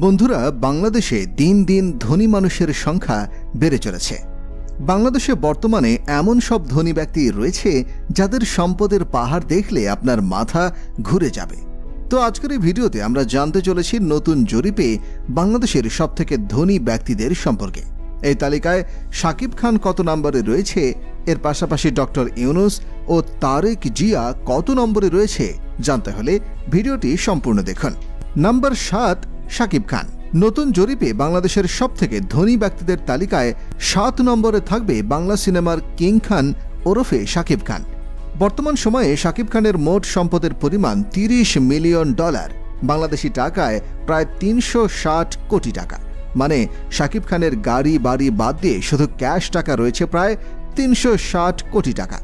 বন্ধুরা, বাংলাদেশে দিন দিন ধনী মানুষের সংখ্যা বেড়ে চলেছে। বাংলাদেশে বর্তমানে এমন সব ধনী ব্যক্তি রয়েছে যাদের সম্পদের পাহাড় দেখলে আপনার মাথা ঘুরে যাবে। তো আজকের এই ভিডিওতে আমরা জানতে চলেছি নতুন জরিপে বাংলাদেশের সবথেকে ধনী ব্যক্তিদের সম্পর্কে। এই তালিকায় শাকিব খান কত নম্বরে রয়েছে, এর পাশাপাশি ডক্টর ইউনূস ও তারেক জিয়া কত নম্বরে রয়েছে জানতে হলে ভিডিওটি সম্পূর্ণ দেখুন। নাম্বার 7, শাকিব খান। নতুন জরিপে বাংলাদেশের সবথেকে ধনী ব্যক্তিদের তালিকায় 7 নম্বরে থাকবে বাংলা সিনেমার কিং খান ওরফে শাকিব খান। বর্তমান সময়ে শাকিব খানের মোট সম্পদের পরিমাণ $30 মিলিয়ন, বাংলাদেশি টাকায় প্রায় 360 কোটি টাকা। মানে শাকিব খানের গাড়ি বাড়ি বাদ দিয়ে শুধু ক্যাশ টাকা রয়েছে প্রায় 360 কোটি টাকা।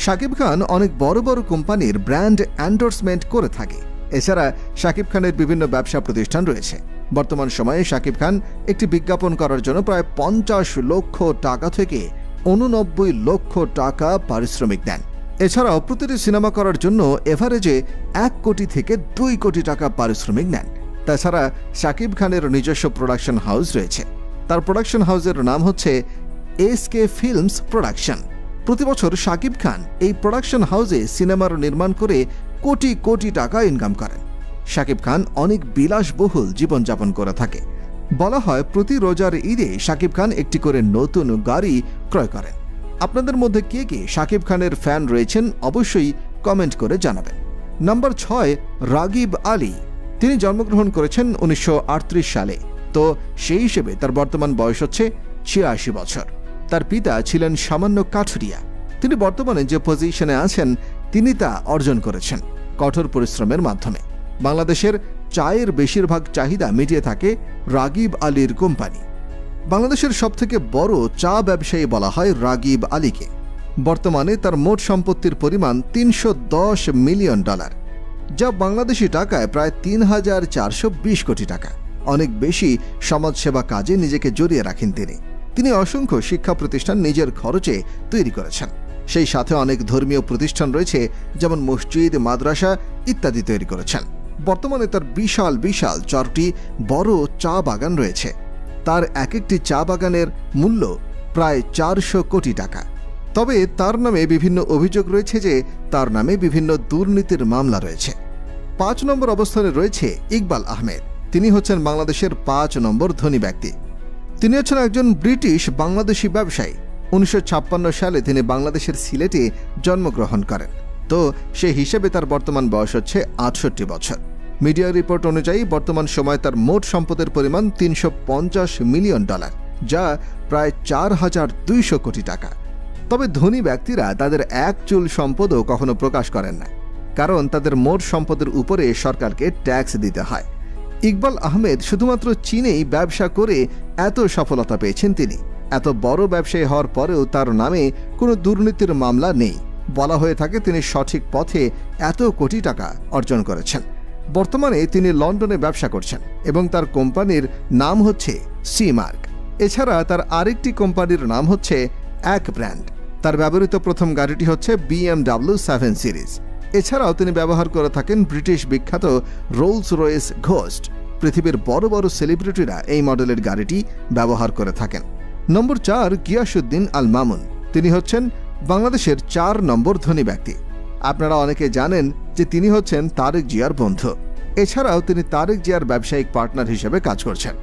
শাকিব খান অনেক বড় বড় কোম্পানির ব্র্যান্ড এন্ডোর্সমেন্ট করে থাকে। এছাড়া শাকিব খানের বিভিন্ন ব্যবসা প্রতিষ্ঠান রয়েছে। বর্তমান সময়ে শাকিব খান একটি বিজ্ঞাপন করার জন্য প্রায় 50 লক্ষ টাকা থেকে 89 লক্ষ টাকা পারিশ্রমিক দেন। এছাড়াও প্রতিটি সিনেমা করার জন্য এভারেজে 1 কোটি থেকে 2 কোটি টাকা পারিশ্রমিক নেন। তাছাড়া শাকিব খানের নিজস্ব প্রোডাকশন হাউস রয়েছে। তার প্রোডাকশন হাউসের নাম হচ্ছে SK ফিল্মস প্রোডাকশন। প্রতি বছর শাকিব খান এই প্রোডাকশন হাউসে সিনেমার নির্মাণ করে কোটি কোটি টাকা ইনকাম করেন। শাকিব খান অনেক বিলাসবহুল জীবনযাপন করে থাকে। বলা হয় প্রতি রোজার ঈদে শাকিব খান একটি করে নতুন গাড়ি ক্রয় করেন। আপনাদের মধ্যে কে কে শাকিব খানের ফ্যান রয়েছেন অবশ্যই কমেন্ট করে জানাবেন। নাম্বার 6, রাগিব আলী। তিনি জন্মগ্রহণ করেছেন 1938 সালে। তো সেই হিসেবে তার বর্তমান বয়স হচ্ছে 86 বছর। তার পিতা ছিলেন সামান্য কাঠুরিয়া। তিনি বর্তমানে যে পজিশনে আছেন তিনি তা অর্জন করেছেন কঠোর পরিশ্রমের মাধ্যমে। বাংলাদেশের চায়ের বেশিরভাগ চাহিদা মিটিয়ে থাকে রাগিব আলীর কোম্পানি। বাংলাদেশের সবথেকে বড় চা ব্যবসায়ী বলা হয় রাগিব আলীকে। বর্তমানে তার মোট সম্পত্তির পরিমাণ $310 মিলিয়ন, যা বাংলাদেশি টাকায় প্রায় 3420 কোটি টাকা। অনেক বেশি সমাজসেবা কাজে নিজেকে জড়িয়ে রাখেন তিনি অসংখ্য শিক্ষা প্রতিষ্ঠান নিজের খরচে তৈরি করেছেন। সেই সাথে অনেক ধর্মীয় প্রতিষ্ঠান রয়েছে, যেমন মসজিদ, মাদ্রাসা ইত্যাদি তৈরি করেছেন। বর্তমানে তার বিশাল বিশাল 4টি বড় চা বাগান রয়েছে। তার এক একটি চা বাগানের মূল্য প্রায় 400 কোটি টাকা। তবে তার নামে বিভিন্ন অভিযোগ রয়েছে যে তার নামে বিভিন্ন দুর্নীতির মামলা রয়েছে। 5 নম্বর অবস্থানে রয়েছে ইকবাল আহমেদ। তিনি হচ্ছেন বাংলাদেশের 5 নম্বর ধনী ব্যক্তি। তিনি হচ্ছেন একজন ব্রিটিশ বাংলাদেশি ব্যবসায়ী। 1956 সালে তিনি বাংলাদেশের সিলেটে জন্মগ্রহণ করেন। তো সেই হিসেবে তার বর্তমান বয়স হচ্ছে 68 বছর। মিডিয়া রিপোর্ট অনুযায়ী বর্তমান সময়ে তার মোট সম্পদের পরিমাণ $350 মিলিয়ন, যা প্রায় 4200 কোটি টাকা। তবে ধনী ব্যক্তিরা তাদের এক চুল সম্পদও কখনো প্রকাশ করেন না, কারণ তাদের মোট সম্পদের উপরে সরকারকে ট্যাক্স দিতে হয়। ইকবাল আহমেদ শুধুমাত্র চীনেই ব্যবসা করে এত সফলতা পেয়েছেন। তিনি এত বড় ব্যবসায়ী হওয়ার পরেও তার নামে কোনো দুর্নীতির মামলা নেই। বলা হয়ে থাকে তিনি সঠিক পথে এত কোটি টাকা অর্জন করেছেন। বর্তমানে তিনি লন্ডনে ব্যবসা করছেন এবং তার কোম্পানির নাম হচ্ছে সি-মার্ক। এছাড়া তার আরেকটি কোম্পানির নাম হচ্ছে এক ব্র্যান্ড। তার ব্যবহৃত প্রথম গাড়িটি হচ্ছে BMW 7 সিরিজ। এছাড়াও তিনি ব্যবহার করে থাকেন ব্রিটিশ বিখ্যাত রোলস রয়েস ঘোস্ট। পৃথিবীর বড় বড় সেলিব্রিটিরা এই মডেলের গাড়িটি ব্যবহার করে থাকেন। নম্বর 4, গিয়াসউদ্দিন আল মামুন। তিনি হচ্ছেন বাংলাদেশের 4 নম্বর ধনী ব্যক্তি। আপনারা অনেকে জানেন যে তিনি হচ্ছেন তারেক জিয়ার বন্ধু। এছাড়াও তিনি তারেক জিয়ার ব্যবসায়িক পার্টনার হিসেবে কাজ করছেন।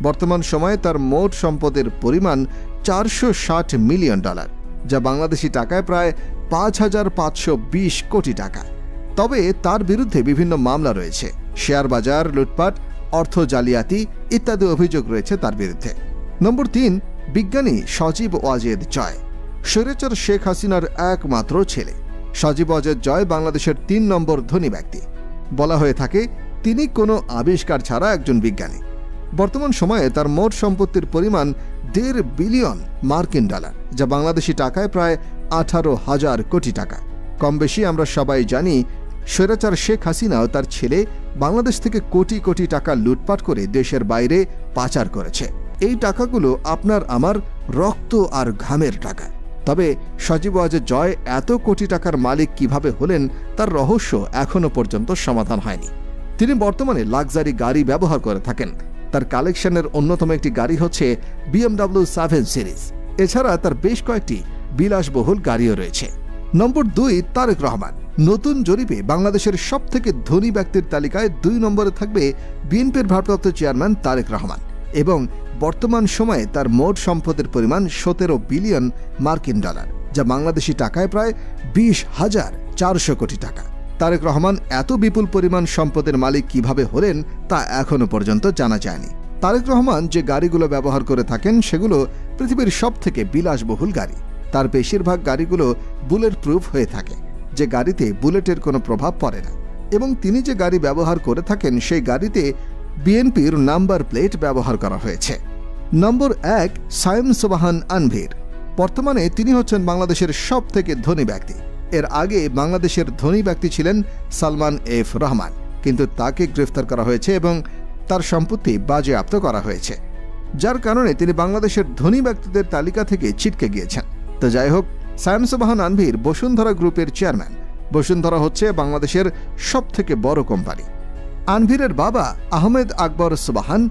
বর্তমান সময়ে তার মোট সম্পদের পরিমাণ $460 মিলিয়ন, যা বাংলাদেশি টাকায় প্রায় 5520 কোটি টাকা। তবে তার বিরুদ্ধে বিভিন্ন মামলা রয়েছে। শেয়ার বাজার লুটপাট, অর্থ জালিয়াতি ইত্যাদি অভিযোগ রয়েছে তার বিরুদ্ধে। নম্বর 3, বিজ্ঞানী সজীব ওয়াজেদ জয়। স্বৈরাচার শেখ হাসিনার একমাত্র ছেলে সজীব ওয়াজেদ জয় বাংলাদেশের 3 নম্বর ধনী ব্যক্তি। বলা হয়ে থাকে তিনি কোনো আবিষ্কার ছাড়া একজন বিজ্ঞানী। বর্তমান সময়ে তার মোট সম্পত্তির পরিমাণ $1.5 বিলিয়ন, যা বাংলাদেশি টাকায় প্রায় 18,000 কোটি টাকা। কম বেশি আমরা সবাই জানি স্বৈরাচার শেখ হাসিনা ও তার ছেলে বাংলাদেশ থেকে কোটি কোটি টাকা লুটপাট করে দেশের বাইরে পাচার করেছে। এই টাকাগুলো আপনার আমার রক্ত আর ঘামের টাকা। তবে সজীব ওয়াজেদ জয় এত কোটি টাকার মালিক কিভাবে হলেন তার রহস্য এখনো পর্যন্ত সমাধান হয়নি। তিনি বর্তমানে লাক্সারি গাড়ি ব্যবহার করে থাকেন। তার কালেকশনের অন্যতম একটি গাড়ি হচ্ছে BMW 7 সিরিজ। এছাড়া তার বেশ কয়েকটি বিলাসবহুল গাড়িও রয়েছে। নম্বর 2, তারেক রহমান। নতুন জরিপে বাংলাদেশের সবথেকে ধনী ব্যক্তির তালিকায় 2 নম্বরে থাকবে বিএনপির ভারপ্রাপ্ত চেয়ারম্যান তারেক রহমান এবং বর্তমান সময়ে তার মোট সম্পদের পরিমাণ 17 বিলিয়ন মার্কিন ডলার, যা বাংলাদেশি টাকায় প্রায় 20,400 কোটি টাকা। তারেক রহমান এত বিপুল পরিমাণ সম্পদের মালিক কিভাবে হলেন তা এখনো পর্যন্ত জানা যায়নি। তারেক রহমান যে গাড়িগুলো ব্যবহার করে থাকেন সেগুলো পৃথিবীর সবথেকে বিলাসবহুল গাড়ি। তার বেশিরভাগ গাড়িগুলো বুলেট প্রুফ হয়ে থাকে, যে গাড়িতে বুলেটের কোনো প্রভাব পড়ে না, এবং তিনি যে গাড়ি ব্যবহার করে থাকেন সেই গাড়িতে বিএনপির নাম্বার প্লেট ব্যবহার করা হয়েছে। নম্বর 1, সায়েম সুবহান আনভীর। বর্তমানে তিনি হচ্ছেন বাংলাদেশের সবথেকে ধনী ব্যক্তি। এর আগে বাংলাদেশের ধনী ব্যক্তি ছিলেন সালমান এফ রহমান, কিন্তু তাকে গ্রেফতার করা হয়েছে এবং তার সম্পত্তি বাজেয়াপ্ত করা হয়েছে, যার কারণে তিনি বাংলাদেশের ধনী ব্যক্তিদের তালিকা থেকে ছিটকে গিয়েছেন। তো যাই হোক, সায়েম সুবহান আনভীর বসুন্ধরা গ্রুপের চেয়ারম্যান। বসুন্ধরা হচ্ছে বাংলাদেশের সবথেকে বড় কোম্পানি। আনভীরের বাবা আহমেদ আকবর সুবহান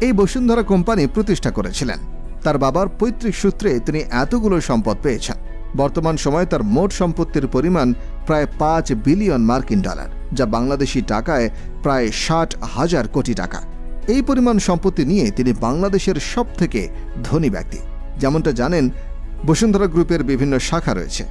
এই বসুন্ধরা কোম্পানি প্রতিষ্ঠা করেছিলেন। তার বাবার পৈতৃক সূত্রে তিনি এতগুলো সম্পদ পেয়েছেন। বর্তমান সময়ে তার মোট সম্পত্তির পরিমাণ প্রায় 5 বিলিয়ন মার্কিন ডলার, যা বাংলাদেশি টাকায় প্রায় 60,000 কোটি টাকা। এই পরিমাণ সম্পত্তি নিয়ে তিনি বাংলাদেশের সবথেকে ধনী ব্যক্তি। যেমনটা জানেন, বসুন্ধরা গ্রুপের বিভিন্ন শাখা রয়েছে।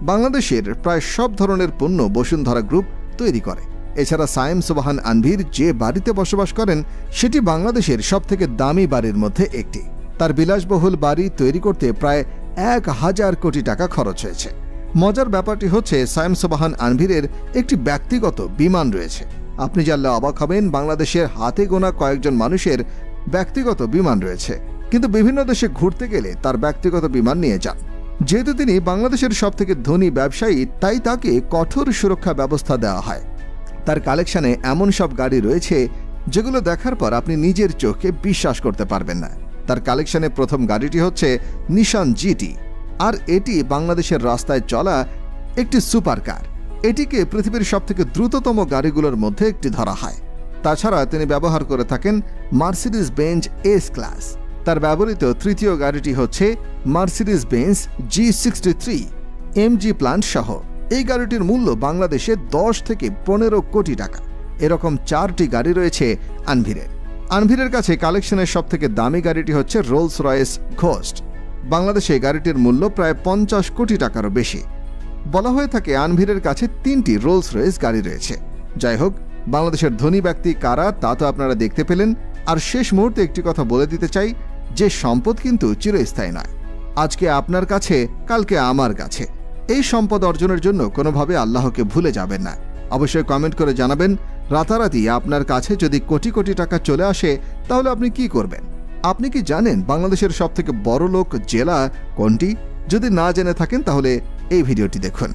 বাংলাদেশের প্রায় সব ধরনের পণ্য বসুন্ধরা গ্রুপ তৈরি করে। এছাড়া সায়েম সুবহান আনভীর যে বাড়িতে বসবাস করেন সেটি বাংলাদেশের সবথেকে দামি বাড়ির মধ্যে একটি। তার বিলাসবহুল বাড়ি তৈরি করতে প্রায় 1,000 কোটি টাকা খরচ হয়েছে। মজার ব্যাপারটি হচ্ছে, সায়েম সুবহান আনভীরের একটি ব্যক্তিগত বিমান রয়েছে। আপনি জানলে অবাক হবেন, বাংলাদেশের হাতে গোনা কয়েকজন মানুষের ব্যক্তিগত বিমান রয়েছে, কিন্তু বিভিন্ন দেশে ঘুরতে গেলে তার ব্যক্তিগত বিমান নিয়ে যান। যেহেতু তিনি বাংলাদেশের সবথেকে ধনী ব্যবসায়ী, তাই তাকে কঠোর সুরক্ষা ব্যবস্থা দেওয়া হয়। তার কালেকশনে এমন সব গাড়ি রয়েছে যেগুলো দেখার পর আপনি নিজের চোখে বিশ্বাস করতে পারবেন না। তার কালেকশনে প্রথম গাড়িটি হচ্ছে নিশান জিটি, আর এটি বাংলাদেশের রাস্তায় চলা একটি সুপার কার। এটিকে পৃথিবীর সবথেকে দ্রুততম গাড়িগুলোর মধ্যে একটি ধরা হয়। তাছাড়া তিনি ব্যবহার করে থাকেন মার্সিডিজ বেঞ্জ এস ক্লাস। তার ব্যবহৃত তৃতীয় গাড়িটি হচ্ছে Mercedes Benz G63 MG plant সহ। এই গাড়িটির মূল্য বাংলাদেশে 10 থেকে 15 কোটি টাকা। এরকম 4টি গাড়ি রয়েছে আনভীরের। আনভীরের কাছে কালেকশনের সবথেকে দামি গাড়িটি হচ্ছে রোলস রয়েস ঘোস্ট। বাংলাদেশে গাড়িটির মূল্য প্রায় 50 কোটি টাকারও বেশি। বলা হয়ে থাকে আনভীরের কাছে 3টি রোলস রয়েস গাড়ি রয়েছে। যাই হোক, বাংলাদেশের ধনী ব্যক্তি কারা তা তো আপনারা দেখতে পেলেন। আর শেষ মুহূর্তে একটি কথা বলে দিতে চাই, যে সম্পদ কিন্তু চিরস্থায়ী নয়। আজকে আপনার কাছে, কালকে আমার কাছে। এই সম্পদ অর্জনের জন্য কোনোভাবে আল্লাহকে ভুলে যাবেন না। অবশ্যই কমেন্ট করে জানাবেন, রাতারাতি আপনার কাছে যদি কোটি কোটি টাকা চলে আসে তাহলে আপনি কি করবেন? আপনি কি জানেন বাংলাদেশের সবথেকে বড় লোক জেলা কোনটি? যদি না জেনে থাকেন তাহলে এই ভিডিওটি দেখুন।